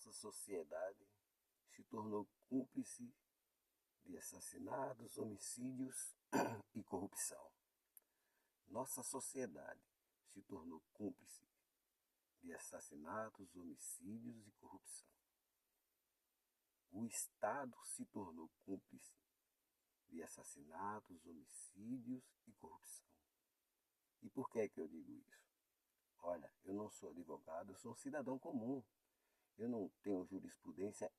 nossa sociedade se tornou cúmplice de assassinatos, homicídios e corrupção. Nossa sociedade se tornou cúmplice de assassinatos, homicídios e corrupção. O Estado se tornou cúmplice de assassinatos, homicídios e corrupção. E por que é que eu digo isso? Olha, eu não sou advogado, eu sou um cidadão comum. Eu não tenho jurisprudência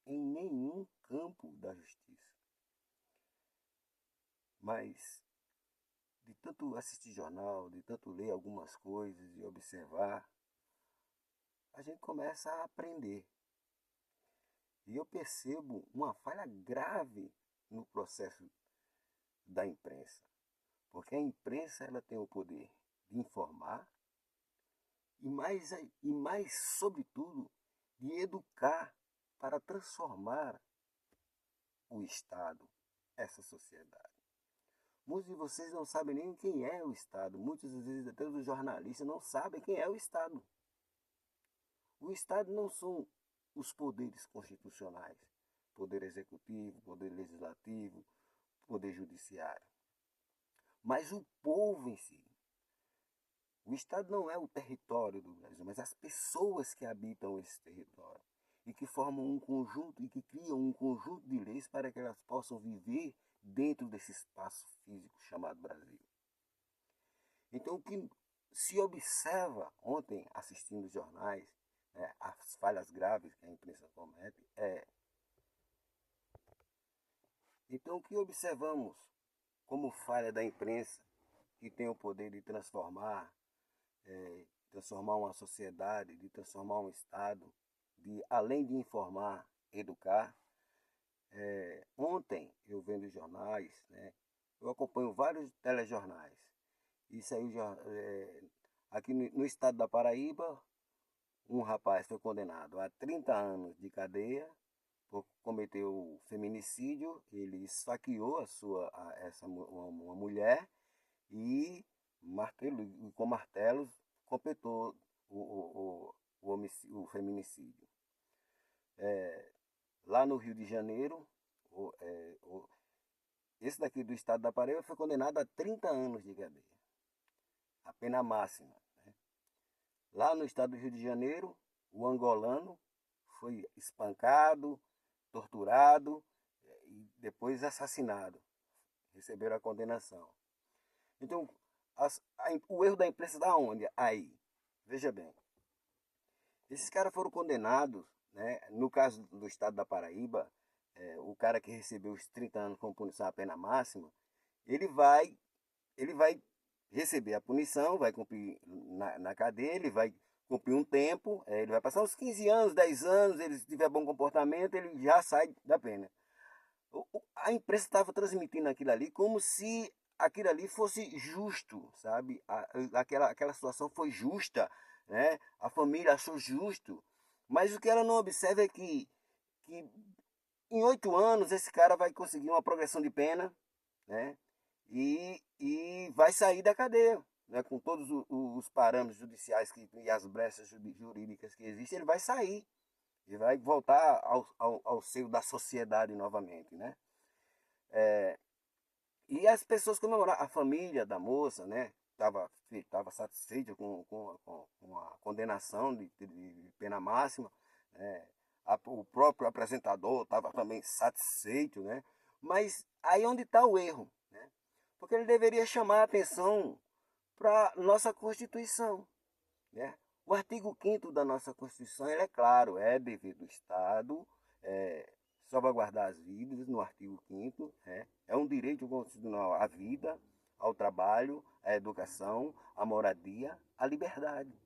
em nenhum campo da justiça. Mas, de tanto assistir jornal, de tanto ler algumas coisas e observar, a gente começa a aprender. E eu percebo uma falha grave no processo da imprensa. Porque a imprensa ela tem o poder de informar e mais sobretudo, de educar para transformar o Estado, essa sociedade. Muitos de vocês não sabem nem quem é o Estado. Muitas vezes até os jornalistas não sabem quem é o Estado. O Estado não são os poderes constitucionais, poder executivo, poder legislativo, poder judiciário, mas o povo em si. O Estado não é o território do Brasil, mas as pessoas que habitam esse território e que formam um conjunto e que criam um conjunto de leis para que elas possam viver dentro desse espaço físico chamado Brasil. Então, o que se observa ontem, assistindo os jornais, as falhas graves que a imprensa comete, Então, o que observamos como falha da imprensa, que tem o poder de transformar uma sociedade, de transformar um Estado, de além de informar, educar. Ontem, eu vendo jornais, eu acompanho vários telejornais, e saiu aqui no estado da Paraíba, um rapaz foi condenado a 30 anos de cadeia por cometer o feminicídio. Ele esfaqueou uma mulher e com martelos completou o feminicídio. Lá no Rio de Janeiro, esse daqui do estado da Paraíba foi condenado a 30 anos de cadeia, a pena máxima. Lá no estado do Rio de Janeiro, o angolano foi espancado, torturado e depois assassinado. Receberam a condenação. Então, o erro da imprensa está onde? Aí. Veja bem. Esses caras foram condenados, no caso do estado da Paraíba, o cara que recebeu os 30 anos como punição, a pena máxima, ele vai receber a punição, vai cumprir na cadeia, ele vai cumprir um tempo, ele vai passar uns 15 anos, 10 anos, ele se tiver bom comportamento, ele já sai da pena. A imprensa estava transmitindo aquilo ali como se aquilo ali fosse justo, sabe? Aquela situação foi justa, né? A família achou justo. Mas o que ela não observa é que em 8 anos esse cara vai conseguir uma progressão de pena, né? E vai sair da cadeia, né? Com todos os parâmetros judiciais e as brechas jurídicas que existem, ele vai sair e vai voltar ao seio da sociedade novamente, né? E as pessoas comemoraram, a família da moça, né? Estava satisfeita com a condenação de pena máxima, né? O próprio apresentador estava também satisfeito, né? Mas aí onde está o erro, né? Porque ele deveria chamar a atenção para nossa Constituição, né? O artigo 5º da nossa Constituição, ele é claro, é dever do Estado salvaguardar as vidas, no artigo 5º, é um direito constitucional à vida, ao trabalho, à educação, à moradia, à liberdade.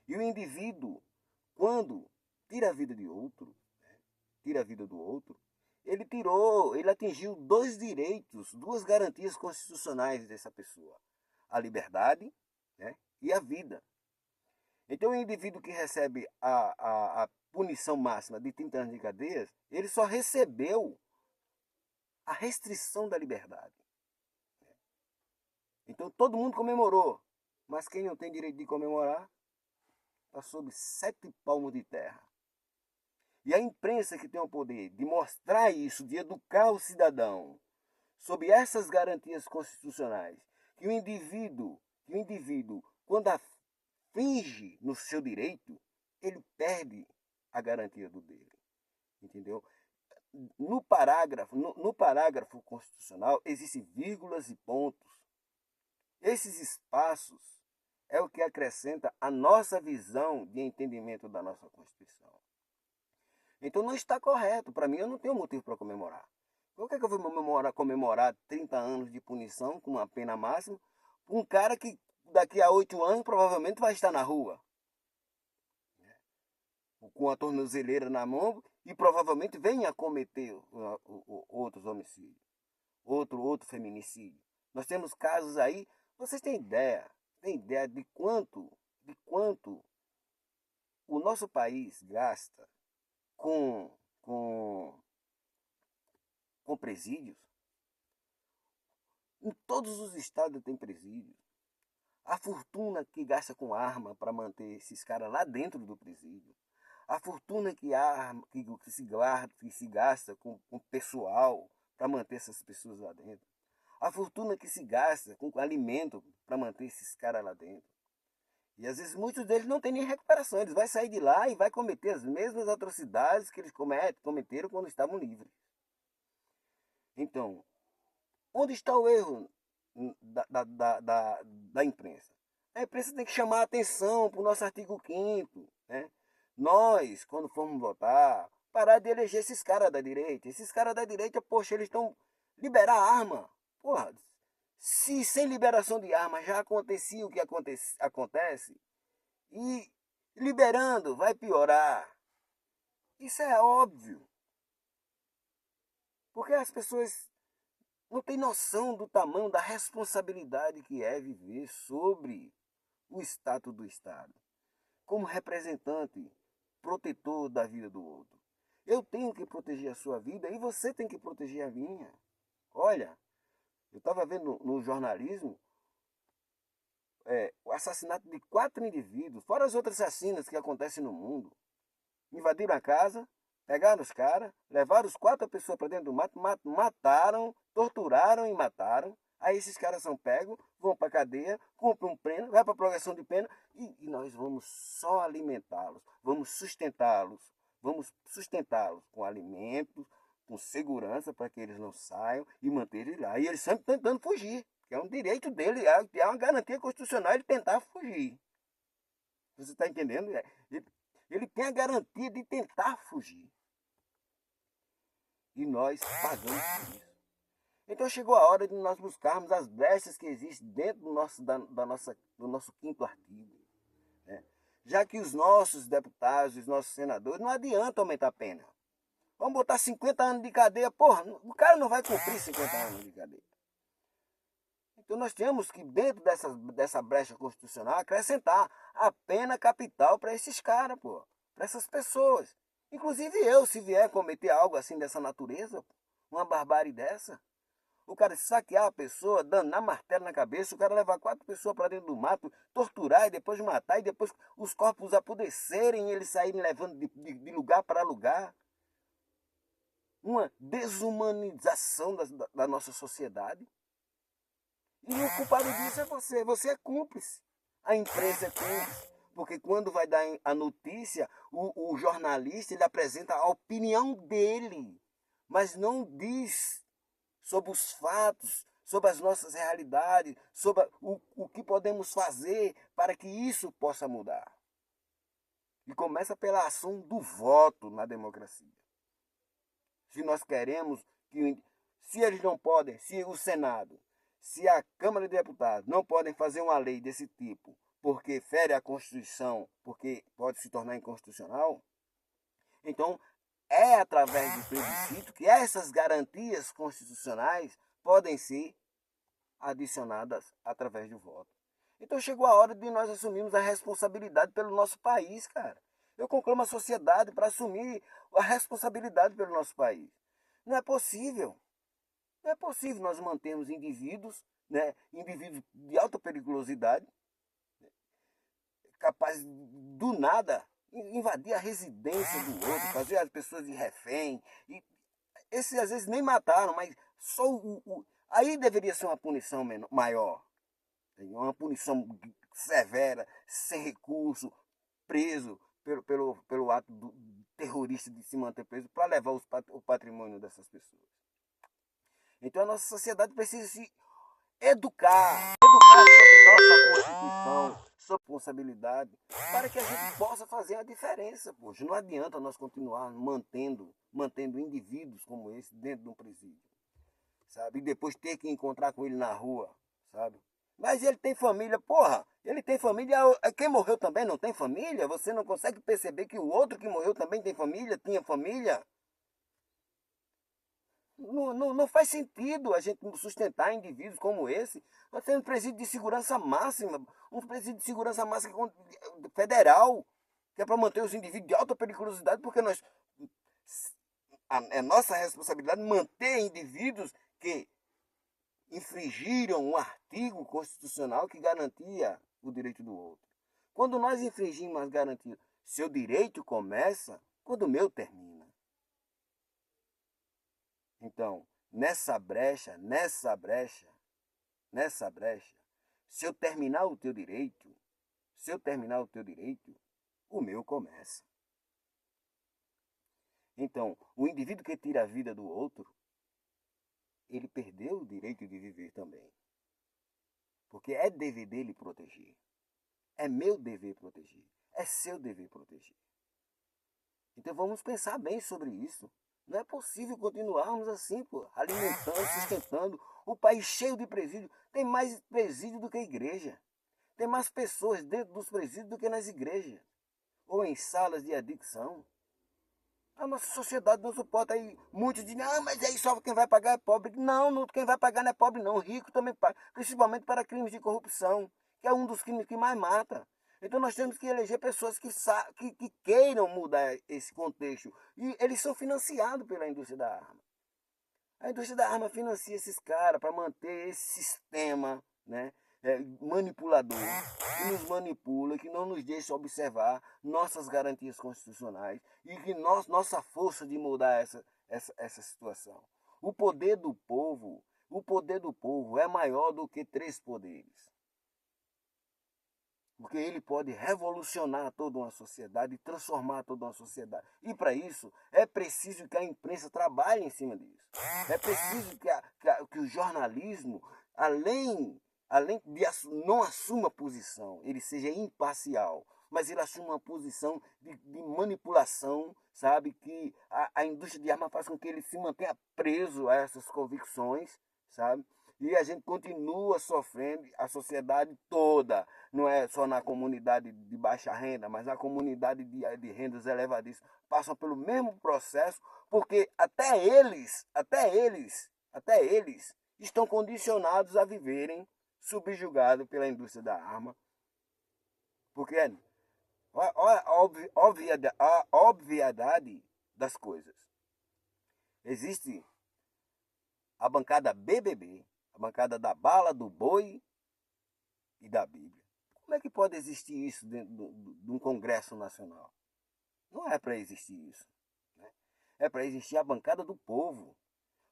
E o indivíduo, quando tira a vida de outro, tira a vida do outro, ele atingiu dois direitos, duas garantias constitucionais dessa pessoa: a liberdade, e a vida. Então, o indivíduo que recebe a punição máxima de 30 anos de cadeia, ele só recebeu a restrição da liberdade. Então, todo mundo comemorou, mas quem não tem direito de comemorar está sob 7 palmos de terra. E a imprensa que tem o poder de mostrar isso, de educar o cidadão sobre essas garantias constitucionais, que o indivíduo, quando finge no seu direito, ele perde a garantia do dele. Entendeu? No parágrafo constitucional existem vírgulas e pontos. Esses espaços é o que acrescenta a nossa visão de entendimento da nossa Constituição. Então não está correto. Para mim, eu não tenho motivo para comemorar. Por que eu vou comemorar 30 anos de punição com uma pena máxima para um cara que daqui a 8 anos provavelmente vai estar na rua? Com a tornozeleira na mão e provavelmente venha a cometer outros homicídios, outro feminicídio. Nós temos casos aí, vocês têm ideia de quanto o nosso país gasta com presídios? Em todos os estados tem presídios. A fortuna que gasta com arma para manter esses caras lá dentro do presídio. A fortuna que se gasta com pessoal para manter essas pessoas lá dentro. A fortuna que se gasta com alimento para manter esses caras lá dentro. E às vezes muitos deles não têm nem recuperação. Eles vão sair de lá e vai cometer as mesmas atrocidades que eles cometeram quando estavam livres. Então, onde está o erro da imprensa? A imprensa tem que chamar a atenção para o nosso artigo 5º, né? Nós, quando formos votar, parar de eleger esses caras da direita. Esses caras da direita, poxa, eles estão liberar arma. Porra, se sem liberação de arma já acontecia o que acontece, e liberando vai piorar. Isso é óbvio. Porque as pessoas não têm noção do tamanho da responsabilidade que é viver sobre o status do Estado. Como representante, protetor da vida do outro. Eu tenho que proteger a sua vida e você tem que proteger a minha. Olha, eu estava vendo no jornalismo o assassinato de 4 indivíduos, fora as outras assassinas que acontecem no mundo. Invadiram a casa, pegaram os caras, levaram as 4 pessoas para dentro do mato, mataram, torturaram e mataram. Aí esses caras são pegos, vão para a cadeia, cumprem um pena, vai para a progressão de pena e nós vamos só alimentá-los, vamos sustentá-los com alimentos, com segurança para que eles não saiam e manter eles lá. E eles sempre tentando fugir, que é um direito dele, é uma garantia constitucional ele tentar fugir. Você está entendendo? Ele tem a garantia de tentar fugir. E nós pagamos por isso. Então chegou a hora de nós buscarmos as brechas que existem dentro do nosso 5º artigo. Né? Já que os nossos deputados, os nossos senadores, não adianta aumentar a pena. Vamos botar 50 anos de cadeia. Porra, o cara não vai cumprir 50 anos de cadeia. Então nós temos que, dentro dessa brecha constitucional, acrescentar a pena capital para esses caras, para essas pessoas. Inclusive eu, se vier cometer algo assim dessa natureza, uma barbárie dessa, o cara saquear a pessoa, danar martelo na cabeça, o cara levar 4 pessoas para dentro do mato, torturar e depois matar, e depois os corpos apodrecerem e eles saírem levando de lugar para lugar. Uma desumanização da nossa sociedade. E o culpado disso é você. Você é cúmplice. A imprensa é cúmplice. Porque quando vai dar a notícia, o jornalista ele apresenta a opinião dele, mas não diz sobre os fatos, sobre as nossas realidades, sobre o que podemos fazer para que isso possa mudar. E começa pela ação do voto na democracia. Se nós queremos se eles não podem, se o Senado, se a Câmara de Deputados não podem fazer uma lei desse tipo, porque fere a Constituição, porque pode se tornar inconstitucional, então é através do plebiscito que essas garantias constitucionais podem ser adicionadas através do voto. Então chegou a hora de nós assumirmos a responsabilidade pelo nosso país, cara. Eu conclamo a sociedade para assumir a responsabilidade pelo nosso país. Não é possível. Não é possível nós mantermos indivíduos, né, indivíduos de alta periculosidade, capazes do nada invadir a residência do outro, fazer as pessoas de refém. E esses às vezes nem mataram, mas só aí deveria ser uma punição maior. Uma punição severa, sem recurso, preso pelo ato terrorista de se manter preso para levar o patrimônio dessas pessoas. Então a nossa sociedade precisa se educar sobre nossa Constituição, sobre responsabilidade, para que a gente possa fazer a diferença. Poxa, não adianta nós continuar mantendo indivíduos como esse dentro de um presídio, sabe? E depois ter que encontrar com ele na rua, sabe? Mas ele tem família, porra, ele tem família, quem morreu também não tem família? Você não consegue perceber que o outro que morreu também tem família, tinha família? Não faz sentido a gente sustentar indivíduos como esse. Nós temos um presídio de segurança máxima, um presídio de segurança máxima federal, que é para manter os indivíduos de alta periculosidade, porque é nossa responsabilidade manter indivíduos que infringiram um artigo constitucional que garantia o direito do outro. Quando nós infringimos as garantias, seu direito começa quando o meu termina. Então, nessa brecha, se eu terminar o teu direito, o meu começa. Então, o indivíduo que tira a vida do outro, ele perdeu o direito de viver também. Porque é dever dele proteger. É meu dever proteger. É seu dever proteger. Então vamos pensar bem sobre isso. Não é possível continuarmos assim, pô, alimentando, sustentando o país cheio de presídio. Tem mais presídio do que igreja. Tem mais pessoas dentro dos presídios do que nas igrejas. Ou em salas de adicção. A nossa sociedade não suporta. Aí muitos dizem, mas aí só quem vai pagar é pobre. Não, quem vai pagar não é pobre não, rico também paga. Principalmente para crimes de corrupção, que é um dos crimes que mais mata. Então nós temos que eleger pessoas que queiram mudar esse contexto. E eles são financiados pela indústria da arma. A indústria da arma financia esses caras para manter esse sistema, né, manipulador, que nos manipula, que não nos deixa observar nossas garantias constitucionais e que nossa força de mudar essa situação. O poder do povo é maior do que 3 poderes. Porque ele pode revolucionar toda uma sociedade e transformar toda uma sociedade. E para isso é preciso que a imprensa trabalhe em cima disso. É preciso que o jornalismo, além de não assuma posição, ele seja imparcial, mas ele assuma uma posição de manipulação, sabe? Que a indústria de armas faz com que ele se mantenha preso a essas convicções, sabe? E a gente continua sofrendo, a sociedade toda, não é só na comunidade de baixa renda, mas na comunidade de rendas elevadíssimas, passam pelo mesmo processo, porque até eles estão condicionados a viverem subjugados pela indústria da arma. Porque olha a obviedade das coisas. Existe a bancada BBB, a bancada da bala, do boi e da Bíblia. Como é que pode existir isso dentro de um Congresso Nacional? Não é para existir isso. Né? É para existir a bancada do povo.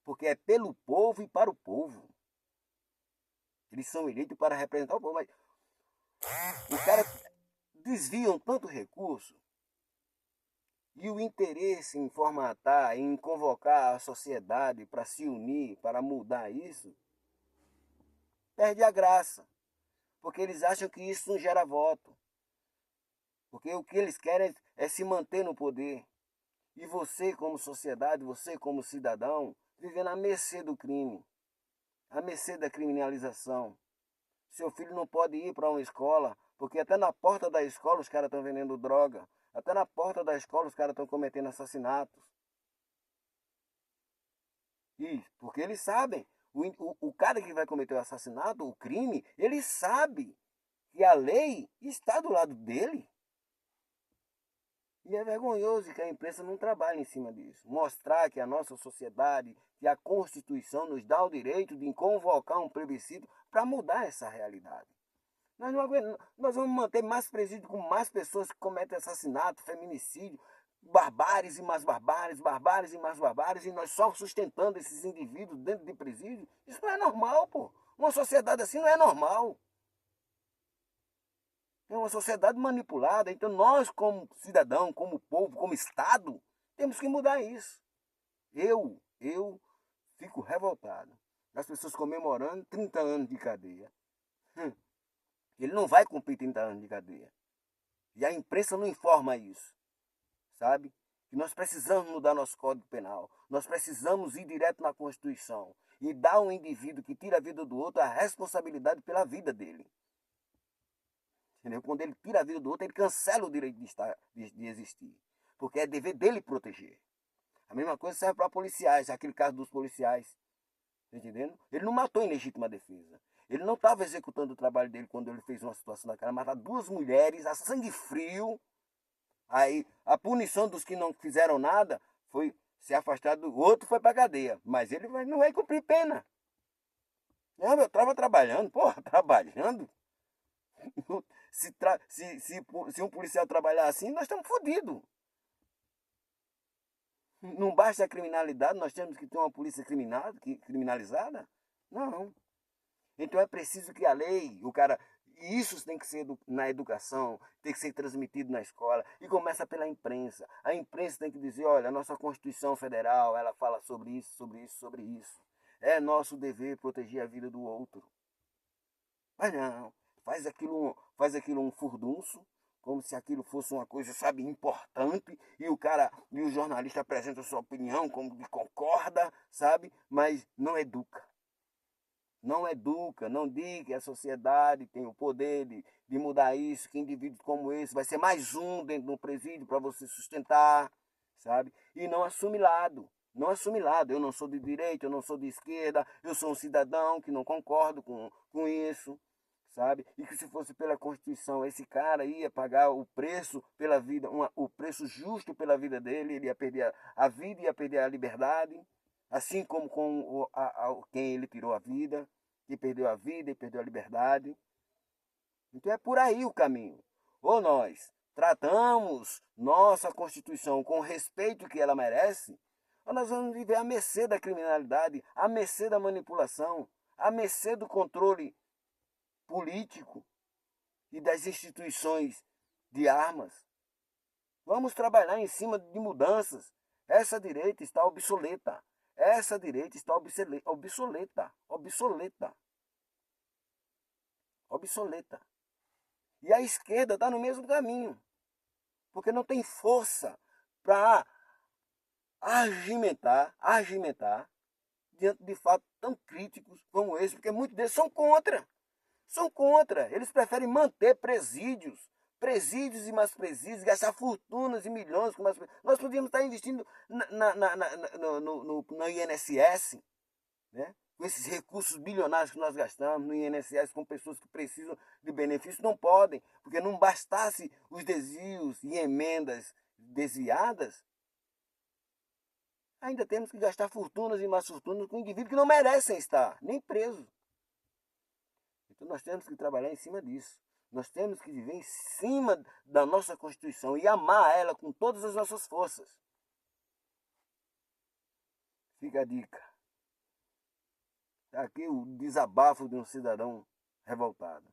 Porque é pelo povo e para o povo. Eles são eleitos para representar o povo. Mas os caras desviam tanto recurso e o interesse em formatar, em convocar a sociedade para se unir, para mudar isso, perde a graça. Porque eles acham que isso não gera voto. Porque o que eles querem é se manter no poder. E você, como sociedade, você, como cidadão, vivendo à mercê do crime, à mercê da criminalização. Seu filho não pode ir para uma escola, porque até na porta da escola os caras estão vendendo droga. Até na porta da escola os caras estão cometendo assassinatos. Isso, porque eles sabem. O cara que vai cometer o assassinato, o crime, ele sabe que a lei está do lado dele. E é vergonhoso que a imprensa não trabalhe em cima disso. Mostrar que a nossa sociedade, que a Constituição nos dá o direito de convocar um plebiscito para mudar essa realidade. Nós não aguentamos, nós vamos manter mais presídio com mais pessoas que cometem assassinato, feminicídio, barbáries e mais barbáries, barbáries e mais barbáries, e nós só sustentando esses indivíduos dentro de presídio. Isso não é normal, pô. Uma sociedade assim não é normal. É uma sociedade manipulada. Então nós, como cidadão, como povo, como Estado, temos que mudar isso. Eu fico revoltado. As pessoas comemorando 30 anos de cadeia. Ele não vai cumprir 30 anos de cadeia. E a imprensa não informa isso, sabe? Que nós precisamos mudar nosso Código Penal. Nós precisamos ir direto na Constituição e dar ao indivíduo que tira a vida do outro a responsabilidade pela vida dele. Entendeu? Quando ele tira a vida do outro, ele cancela o direito de existir. Porque é dever dele proteger. A mesma coisa serve para policiais, aquele caso dos policiais. Tá entendendo? Ele não matou em legítima defesa. Ele não estava executando o trabalho dele quando ele fez uma situação daquela, matar duas mulheres a sangue frio. Aí a punição dos que não fizeram nada foi se afastar do outro, foi para cadeia. Mas ele não vai cumprir pena. Não, eu estava trabalhando, porra, trabalhando. Se um policial trabalhar assim, nós estamos fodidos. Não basta a criminalidade, nós temos que ter uma polícia criminalizada? Não. Então é preciso que a lei, isso tem que ser na educação, tem que ser transmitido na escola, e começa pela imprensa. A imprensa tem que dizer, olha, a nossa Constituição Federal, ela fala sobre isso, sobre isso, sobre isso. É nosso dever proteger a vida do outro. Mas não, faz aquilo um furdunço, como se aquilo fosse uma coisa, sabe, importante, e o jornalista apresenta sua opinião, como que concorda, sabe, mas não educa. Não educa, não diga que a sociedade tem o poder de mudar isso, que indivíduos como esse vai ser mais um dentro de um presídio para você sustentar, sabe? E não assume lado. Não assume lado. Eu não sou de direita, eu não sou de esquerda, eu sou um cidadão que não concordo com isso, sabe? E que se fosse pela Constituição, esse cara ia pagar o preço pela vida, o preço justo pela vida dele, ele ia perder a vida, ia perder a liberdade, assim como com quem ele tirou a vida, que perdeu a vida e perdeu a liberdade. Então é por aí o caminho. Ou nós tratamos nossa Constituição com o respeito que ela merece, ou nós vamos viver à mercê da criminalidade, à mercê da manipulação, à mercê do controle político e das instituições de armas. Vamos trabalhar em cima de mudanças. Essa direita está obsoleta. Essa direita está obsoleta. Obsoleta. E a esquerda está no mesmo caminho. Porque não tem força para argimentar diante de fatos tão críticos como esse, porque muitos deles são contra. São contra. Eles preferem manter presídios e mais presídios, gastar fortunas e milhões com mais presídios. Nós podíamos estar investindo no INSS, né? Com esses recursos bilionários que nós gastamos no INSS, com pessoas que precisam de benefícios, não podem, porque não bastasse os desvios e emendas desviadas, ainda temos que gastar fortunas e mais fortunas com indivíduos que não merecem estar, nem presos. Então nós temos que trabalhar em cima disso. Nós temos que viver em cima da nossa Constituição e amar ela com todas as nossas forças. Fica a dica. Está aqui o desabafo de um cidadão revoltado.